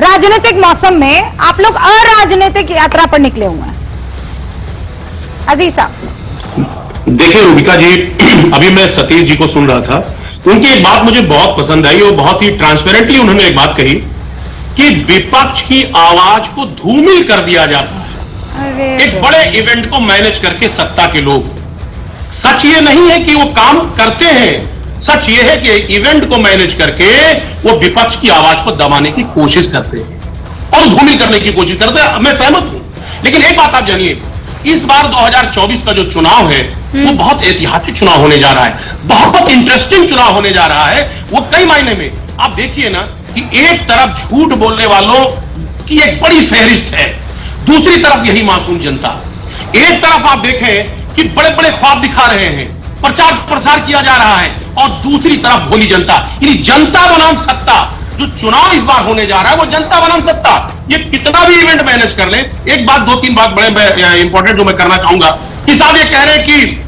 राजनीतिक मौसम में आप लोग अराजनीतिक यात्रा पर निकले हुए हैं। अजीज साहब, देखिए रूबिका जी, अभी मैं सतीश जी को सुन रहा था, उनकी एक बात मुझे बहुत पसंद आई और बहुत ही ट्रांसपेरेंटली उन्होंने एक बात कही कि विपक्ष की आवाज को धूमिल कर दिया जाता है एक बड़े इवेंट को मैनेज करके सत्ता के लोग। सच ये नहीं है कि वो काम करते हैं, सच ये है कि इवेंट को मैनेज करके वो विपक्ष की आवाज को दबाने की कोशिश करते हैं और धूमिल करने की कोशिश करते हैं। मैं सहमत हूं, लेकिन एक बात आप जानिए, इस बार 2024 का जो चुनाव है वो बहुत ऐतिहासिक चुनाव होने जा रहा है, बहुत इंटरेस्टिंग चुनाव होने जा रहा है। वो कई मायने में आप देखिए ना कि एक तरफ झूठ बोलने वालों की एक बड़ी फहरिस्त है, दूसरी तरफ यही मासूम जनता। एक तरफ आप देखें कि बड़े बड़े ख्वाब दिखा रहे हैं, प्रचार प्रसार किया जा रहा है, और दूसरी तरफ भोली जनता, यानी जनता बनाम सत्ता। जो चुनाव इस बार होने जा रहा है वो जनता बनाम सत्ता। ये कितना भी इवेंट मैनेज कर ले, एक बात, दो तीन बात बड़े इंपॉर्टेंट जो मैं करना चाहूंगा कि साहब ये कह रहे हैं कि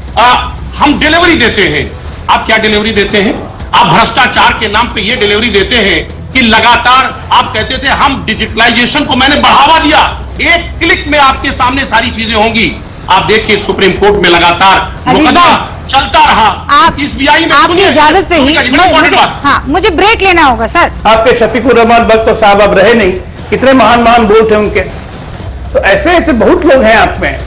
हम डिलीवरी देते हैं। आप क्या डिलीवरी देते हैं? आप भ्रष्टाचार के नाम पे ये डिलीवरी देते हैं कि लगातार आप कहते थे हम डिजिटलाइजेशन को मैंने बढ़ावा दिया, एक क्लिक में आपके सामने सारी चीजें होंगी। आप देखिए सुप्रीम कोर्ट में लगातार मुकदमा चलता रहा, आप SBI में आपकी इजाजत से ही मुझे ब्रेक लेना होगा सर। आपके शफीकुर रहमान वक्त तो साहब अब रहे नहीं, कितने महान बोल थे उनके। तो ऐसे ऐसे बहुत लोग हैं आप में।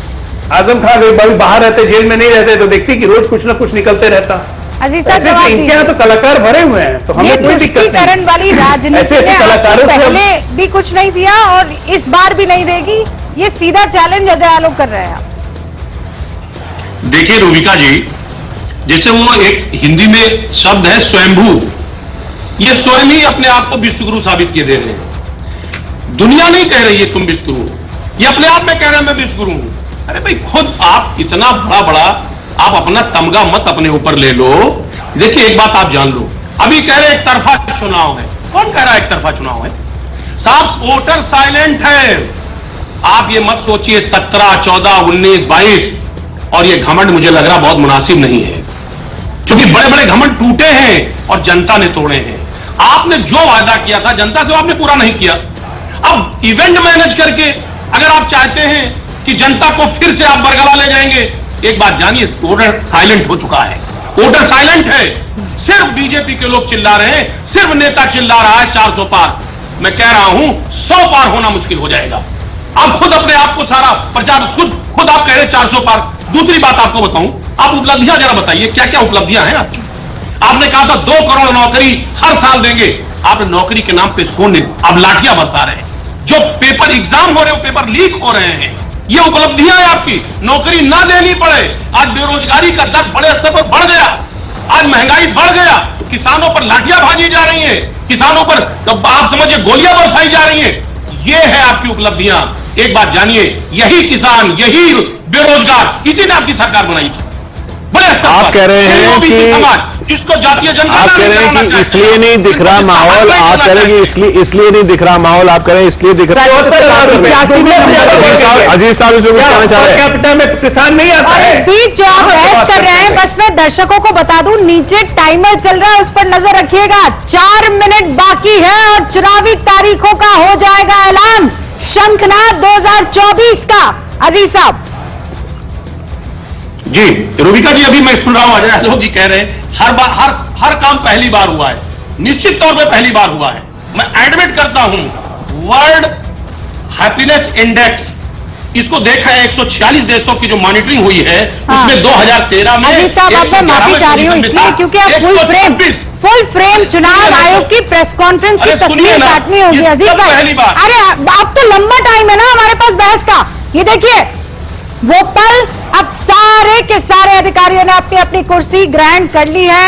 आजम खान कभी बाहर रहते, जेल में नहीं रहते, तो देखते कि रोज कुछ ना कुछ निकलते रहता। अजीज ऐसे इनके यहाँ तो कलाकार भरे हुए हैं, तो हमें कोई दिक्कत नहीं। वाली राजनीति ऐसे कलाकारों से पहले भी कुछ नहीं दिया और इस बार भी नहीं देगी, ये सीधा चैलेंज अजय आलोक कर रहे हैं। देखिए रूबिका जी, जैसे वो एक हिंदी में शब्द है स्वयंभू, ये स्वयं ही अपने आप को विश्वगुरु साबित किए दे रहे हैं। दुनिया नहीं कह रही है तुम विश्वगुरु, ये अपने आप में कह रहे हैं मैं विश्वगुरु हूं। अरे भाई, खुद आप इतना बड़ा आप अपना तमगा मत अपने ऊपर ले लो। देखिए एक बात आप जान लो, अभी कह रहे एक तरफा चुनाव है। कौन कह रहा है एक तरफा चुनाव है? साहब वोटर साइलेंट है। आप ये मत सोचिए 17, 14, 19, 22, और ये घमंड मुझे लग रहा बहुत मुनासिब नहीं है, क्योंकि बड़े बड़े घमंड टूटे हैं और जनता ने तोड़े हैं। आपने जो वादा किया था जनता से, वो आपने पूरा नहीं किया। अब इवेंट मैनेज करके अगर आप चाहते हैं कि जनता को फिर से आप बरगला ले जाएंगे, एक बात जानिए, वोटर साइलेंट हो चुका है। वोटर साइलेंट है, सिर्फ बीजेपी के लोग चिल्ला रहे हैं, सिर्फ नेता चिल्ला रहा है 400 पार। मैं कह रहा हूं 100 पार होना मुश्किल हो जाएगा। आप खुद अपने आप को सारा प्रचार खुद आप कह रहे हैं 400 पार। दूसरी बात आपको बताऊं, आप उपलब्धियां जरा बताइए, क्या क्या उपलब्धियां हैं आपकी? आपने कहा था 2 करोड़ नौकरी हर साल देंगे, आपने नौकरी के नाम पे शून्य, आप लाठियां बरसा रहे हैं। जो पेपर एग्जाम हो रहे हैं, पेपर लीक हो रहे हैं, ये उपलब्धियां हैं आपकी। नौकरी ना देनी पड़े, आज बेरोजगारी का दर बड़े स्तर पर बढ़ गया, आज महंगाई बढ़ गया, किसानों पर लाठियां भाजी जा रही हैं, किसानों पर आप समझिए गोलियां बरसाई जा रही हैं। ये है आपकी उपलब्धियां। एक बात जानिए, यही किसान, यही बेरोजगार, इसी ने आपकी सरकार बनाई थी बड़े स्तर पर। आप कह रहे हैं कि जिसको जातीय जनगणना आप कह रहे हैं कि इसलिए नहीं दिख रहा माहौल, आप कह रहे हैं कि इसलिए नहीं दिख रहा माहौल, आप कह रहे हैं इसलिए दिख रहा है। अजीज साहब इसमें कहना चाह रहे हैं में किसान नहीं आता है। इस बीच जो आप बहस कर रहे हैं, बस मैं दर्शकों को बता दूं, नीचे टाइमर चल रहा है, उस पर नजर रखिएगा। 4 मिनट बाकी है और चुनावी तारीखों का हो जाएगा ऐलान, शंखनाद 2024 का। अजीज साहब जी, रूबिका जी, अभी मैं सुन रहा हूं अजय आलोक जी कह रहे हैं हर काम पहली बार हुआ है। निश्चित तौर पे पहली बार हुआ है। मैं एडमिट करता हूं, वर्ल्ड हैप्पीनेस इंडेक्स, इसको देखा है 146 देशों की जो मॉनिटरिंग हुई है, उसमें 2013 में अजीज साहब, आपसे माफी चाह रही हूं इसलिए क्योंकि आप फुल फ्रेम चुनाव आयोग की प्रेस कॉन्फ्रेंस की तस्वीर काटनी होगी। अजीज भाई, अरे अब तो लंबा टाइम है ना हमारे पास बहस का। ये देखिए वो पल, अब सारे के सारे अधिकारियों ने अपनी अपनी कुर्सी ग्रहण कर ली है।